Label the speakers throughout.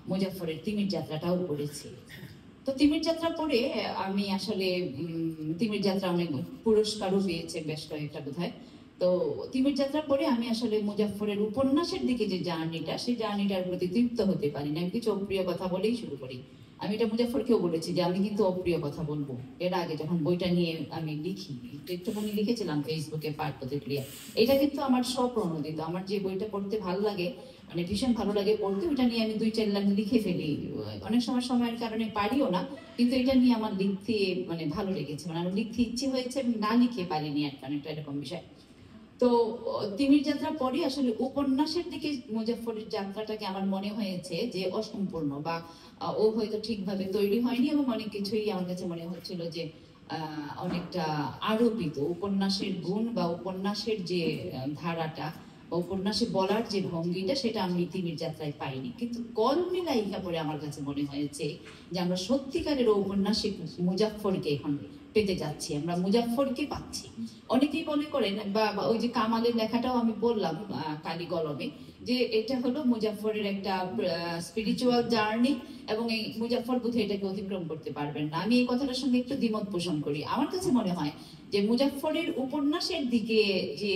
Speaker 1: মুজাফফরের তিমির যাত্রাটাও পড়েছি। তো তিমির যাত্রা পড়ে আমি আসলে তিমির যাত্রা অনেক পুরস্কারও পেয়েছে বেশ কয়েকটা বোধহয়। তো তিমির যাত্রা পড়ে আমি আসলে মুজাফফরের উপন্যাসের দিকে যে জার্নিটা, সেই জার্নিটার প্রতি তৃপ্ত হতে পারি না। আমি কিছু অপ্রিয় কথা বলেই শুরু করি। আমি এটা মুজাফফরকেও বলেছি যে আমি কিন্তু অপ্রিয় কথা বলবো। এর আগে যখন বইটা নিয়ে আমি লিখি, একটুখানি লিখেছিলাম ফেসবুকে পাঠ প্রতিক্রিয়া। এটা কিন্তু আমার স্বপ্রণোদিত। আমার যে বইটা পড়তে ভালো লাগে, মানে ভীষণ ভালো লাগে পড়তে, ওইটা নিয়ে আমি 2-4 লাইন লিখে ফেলি। অনেক সময়ের কারণে পারিও না, কিন্তু এটা নিয়ে আমার লিখতে মানে ভালো লেগেছে, মানে আমার লিখতে ইচ্ছে হয়েছে, আমি না লিখে পারিনি একটা এরকম বিষয়। তো তিমির যাত্রা পরে আসলে উপন্যাসের দিকে মুজাফফরের যাত্রাটাকে আমার মনে হয়েছে যে অসম্পূর্ণ, বা ও হয়তো ঠিকভাবে তৈরি হয়নি, এবং অনেক কিছুই আমার কাছে মনে হচ্ছিল যে অনেকটা আরোপিত। উপন্যাসের গুণ বা উপন্যাসের যে ধারাটা, উপন্যাসে বলার যে ভঙ্গিটা, সেটা আমি তিমির যাত্রায় পাইনি। কিন্তু কলমে লাইকা পড়ে আমার কাছে মনে হয়েছে যে আমরা সত্যিকারের ঔপন্যাসিক মুজাফফরকে এখন পেতে যাচ্ছি, আমরা মুজাফফরকে পাচ্ছি। অনেকেই মনে করেন, বা ওই যে কামালের লেখাটাও আমি বললাম কালি কলমে, যে এটা হলো মুজাফফরের একটা স্পিরিচুয়াল জার্নি, এবং এই মুজাফফর বোধহয় এটাকে অতিক্রম করতে পারবেন না। আমি এই কথাটার সঙ্গে একটু দ্বিমত পোষণ করি। আমার কাছে মনে হয় যে মুজাফফরের উপন্যাসের দিকে যে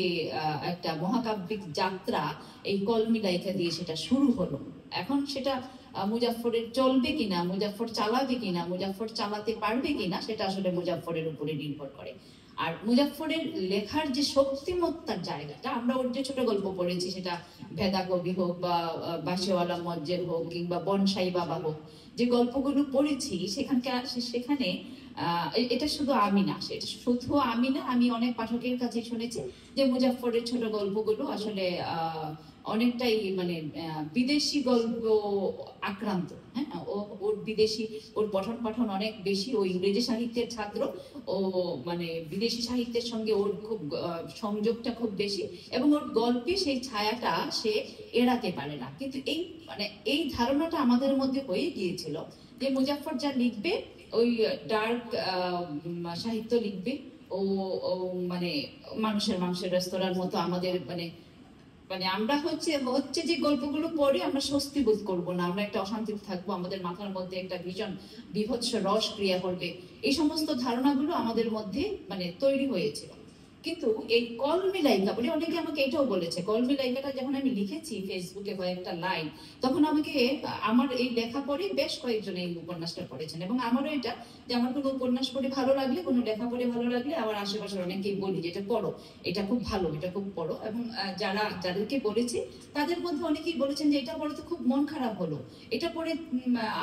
Speaker 1: একটা মহাকাব্যিক যাত্রা এই কলমি লাইকা দিয়ে সেটা শুরু হলো। এখন সেটা মুজাফফরের চলবে কিনা, মুজাফফর চালাবে কিনা, মুজাফফর চালাতে পারবে কিনা, সেটা আসলে মুজাফফরের উপরে নির্ভর করে। আর মুজাফফরের লেখার যে শক্তিমত্তার জায়গাটা, আমরা ওর যে ছোট গল্প পড়েছি, সেটা ভেদা কবি হোক, বা বাসিওয়ালা মজ্জেল হোক, কিংবা বনসাই বাবা হোক, যে গল্পগুলো পড়েছি সেখানে এটা শুধু আমি না, সেটা শুধু আমি না, আমি অনেক পাঠকের কাছে শুনেছি যে মুজাফফরের ছোট গল্পগুলো আসলে অনেকটাই মানে বিদেশি গল্প আক্রান্ত। হ্যাঁ, ওর বিদেশি, ওর পঠন পাঠন অনেক বেশি, ও ইংরেজি সাহিত্যের ছাত্র, ও মানে বিদেশি সাহিত্যের সঙ্গে ওর খুব সংযোগটা খুব বেশি, এবং ওর গল্পে সেই ছায়াটা সে এড়াতে পারে না। কিন্তু এই মানে এই ধারণাটা আমাদের মধ্যে হয়ে গিয়েছিল যে মুজাফফর যা লিখবে ওই ডার্ক সাহিত্য লিখবে, ও মানে মানুষের রেস্তোরাঁর মতো আমাদের মানে মানে আমরা হচ্ছে যে গল্পগুলো পড়ে আমরা স্বস্তি বোধ করবো না, আমরা একটা অশান্তিতে থাকবো, আমাদের মাথার মধ্যে একটা ভীষণ বিভৎস রস ক্রিয়া করবে, এই সমস্ত ধারণাগুলো আমাদের মধ্যে মানে তৈরি হয়েছিল। কিন্তু এই কলমি লাইকা বলে অনেকে আমাকে এটাও বলেছে, কলমি লাইকাটা যখন আমি লিখেছি ফেসবুকে কয়েকটা লাইন, তখন আমাকে আমার এই লেখা পড়ে বেশ কয়েকজন এই উপন্যাসটা পড়েছেন, এবং আমারও এটা যে আমার কোনো উপন্যাস পড়ে ভালো লাগলে, কোনো লেখা পড়ে ভালো লাগলে আমার আশেপাশের অনেকেই বলি যে এটা পড়ো, এটা খুব ভালো, এটা খুব পড়ো। এবং যাদেরকে বলেছি তাদের মধ্যে অনেকেই বলেছেন যে এটা পড়ে তো খুব মন খারাপ হলো, এটা পড়ে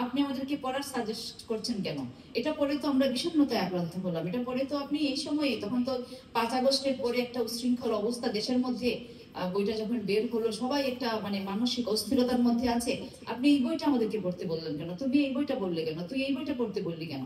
Speaker 1: আপনি আমাদেরকে পড়ার সাজেস্ট করছেন কেন, এটা পড়ে তো আমরা বিষণ্ণতায় আক্রান্ত হলাম, এটা পড়ে তো আপনি এই সময়ে, তখন তো 5 আগস্টের পরে একটা উশৃঙ্খল অবস্থা দেশের মধ্যে, বইটা যখন বের হলো সবাই একটা মানে মানসিক অস্থিরতার মধ্যে আছে, আপনি এই বইটা আমাদেরকে পড়তে বললেন কেন, তুমি এই বইটা বললে কেন, তুই এই বইটা পড়তে বললি কেন।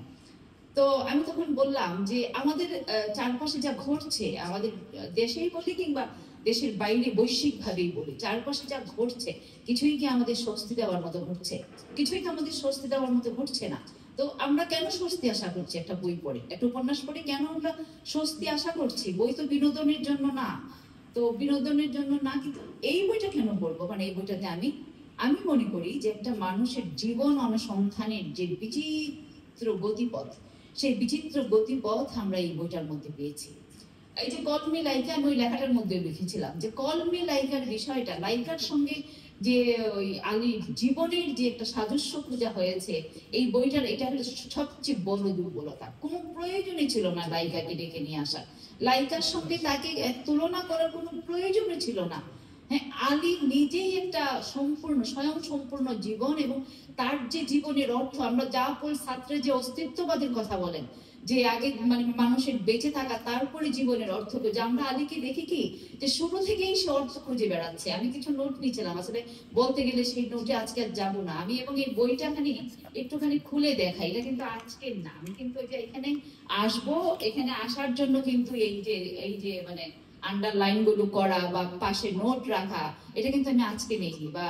Speaker 1: তো আমি তখন বললাম যে আমাদের চারপাশে যা ঘটছে, আমাদের দেশেই বলি কিংবা দেশের বাইরে বৈশ্বিক ভাবেই বলি, চারপাশে যা ঘটছে কিছুই কি আমাদের স্বস্তি দেওয়ার মতো ঘটছে, কিছুই তো আমাদের স্বস্তি দেওয়ার মতো ঘটছে না। তো আমরা কেন স্বস্তি আশা করছি একটা বই পড়ে, একটা উপন্যাস পড়ে কেন আমরা স্বস্তি আশা করছি? বই তো বিনোদনের জন্য না, তো বিনোদনের জন্য না, কিন্তু এই বইটা কেন পড়বো? মানে এই বইটাতে আমি মনে করি যে একটা মানুষের জীবন অনুসন্ধানের যে বিচিত্র গতিপথ, সেই বিচিত্র গতিপথ আমরা এই বইটার মধ্যে পেয়েছি। এই যে কলমি লাইকা, আমি ওই লেখাটার মধ্যে লিখেছিলাম যে কলমি লাইকার বিষয়টা, লাইকার সঙ্গে যে ওই আলীর জীবনের যে একটা সাদৃশ্য খোঁজা হয়েছে এই বইটার, এটা হলো সবচেয়ে বড় দুর্বলতা। কোনো প্রয়োজনই ছিল না লাইকাকে ডেকে নিয়ে আসার, লাইকার সঙ্গে তাকে তুলনা করার কোনো প্রয়োজনই ছিল না। হ্যাঁ, আলী নিজেই একটা স্বয়ং সম্পূর্ণ জীবন, এবং তার যে জীবনের অর্থ, আমরা যা ছাত্রের যে অস্তিত্ববাদের কথা বলেন, যে আগে মানে মানুষের বেঁচে থাকা, তারপরে জীবনের অর্থ খুঁজে, আমরা আলীকে দেখি কি যে শুরু থেকেই সে অর্থ খুঁজে বেড়াচ্ছে। আমি কিছু নোট নিয়েছিলাম, আসলে বলতে গেলে সেই নোটে আজকে আর যাবো না আমি, এবং এই বইটা একটুখানি খুলে দেখাই, এটা কিন্তু আজকের না, আমি কিন্তু এখানে আসবো, এখানে আসার জন্য কিন্তু এই যে মানে আন্ডারলাইন গুলো করা বা পাশে নোট রাখা, এটা কিন্তু আমি আজকে নেই, বা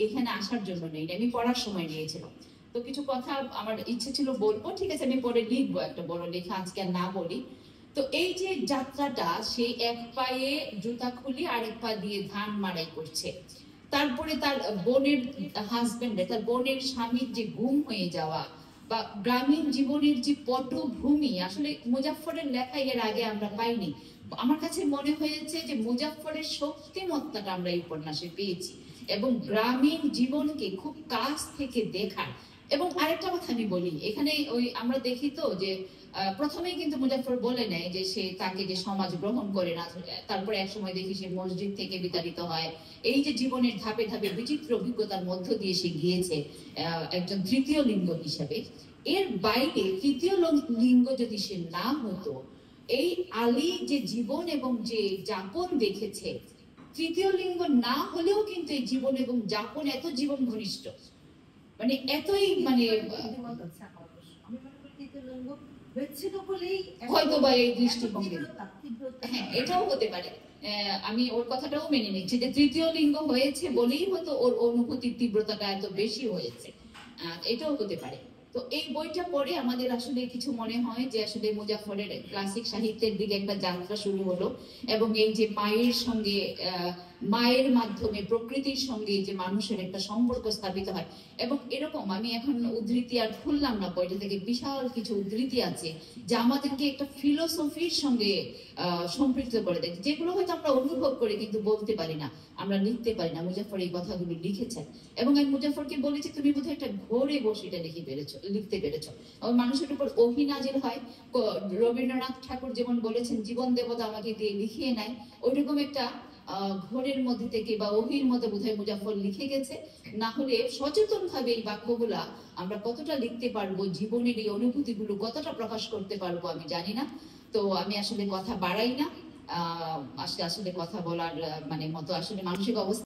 Speaker 1: এখানে আসার জন্য নেই, আমি পড়ার সময় নিয়েছিলাম। তো কিছু কথা আমার ইচ্ছে ছিল বলবো, ঠিক আছে আমি পরে লিখবো একটা বড় লেখা, আজকে আর না বলি। তো এই যে যাত্রাটা, সেই এক পায়ে জুতা খুলি আরেক পা দিয়ে ধান মাড়াই করছে, তারপরে তার বোনের হাজবেন্ডের, তার বোনের স্বামীর যে গুম হয়ে যাওয়া, বা গ্রামীণ জীবনের যে পটভূমি, আসলে মুজাফফরের লেখা এর আগে আমরা পাইনি। আমার কাছে মনে হয়েছে যে মুজাফফরের শক্তিমত্তাটা আমরা এই উপন্যাসে পেয়েছি, এবং গ্রামীণ জীবনকে খুব কাছ থেকে দেখা। এবং আরেকটা কথা আমি বলি, এখানে ওই আমরা দেখি তো যে প্রথমেই কিন্তু মুজাফফর বলে নেয় যে সে তাকে যে সমাজ গ্রহণ করে না, তারপরে এক সময় দেখি সে মসজিদ থেকে বিতাড়িত হয়। এই যে জীবনের ধাপে ধাপে বিচিত্র অভিজ্ঞতার মধ্য দিয়ে সে গিয়েছে একজন তৃতীয় লিঙ্গ হিসেবে। এর বাইরে তৃতীয় লিঙ্গ যদি সে না হতো, এই আলী যে জীবন এবং যে যাপন দেখেছে, তৃতীয় লিঙ্গ না হলেও কিন্তু এই জীবন এবং যাপন এত জীবন ঘনিষ্ঠ, মানে এতই মানে হয়তো বা এই দৃষ্টিভঙ্গি, হ্যাঁ এটাও হতে পারে। আমি ওর কথাটাও মেনে নিচ্ছি যে তৃতীয় লিঙ্গ হয়েছে বলেই হয়তো ওর অনুভূতির তীব্রতাটা এত বেশি হয়েছে, এটাও হতে পারে। তো এই বইটা পড়ে আমাদের আসলে কিছু মনে হয় যে আসলে মুজাফফরের ক্লাসিক সাহিত্যের দিকে একটা যাত্রা শুরু হলো, এবং এই যে মায়ের সঙ্গে মায়ের মাধ্যমে প্রকৃতির সঙ্গে যে মানুষের একটা সম্পর্ক স্থাপিত হয়। এবং এরকম আমি এখন উদ্ধৃতি আর খুললাম না, বইটা থেকে বিশাল কিছু উদ্ধৃতি আছে যা আমাদেরকে একটা ফিলোসফির সঙ্গে সম্পৃক্ত করে দেয়, যেগুলো হয়তো আমরা অনুভব করি কিন্তু বলতে পারি না, আমরা লিখতে পারি না। মুজাফফর এই কথাগুলো লিখেছেন, এবং আমি মুজাফফরকে বলেছি তুমি বোধহয় একটা ঘোরে বসে এটা লিখতে পেরেছো। এবং মানুষের উপর ওহী নাজিল হয়, রবীন্দ্রনাথ ঠাকুর যেমন বলেছেন জীবন দেবতা আমাকে দিয়ে লিখিয়ে নেয়, ওইরকম একটা ঘোরের মধ্যে থেকে বা ওহির মধ্যে বোধহয় মুজাফফর লিখে গেছে। না হলে সচেতন ভাবে এই বাক্যগুলা আমরা কতটা লিখতে পারবো, জীবনের এই অনুভূতিগুলো কতটা প্রকাশ করতে পারবো আমি জানি না। তো আমি আসলে কথা বাড়াই না, আসলে কথা বলার মানে মতো আসলে মানসিক অবস্থা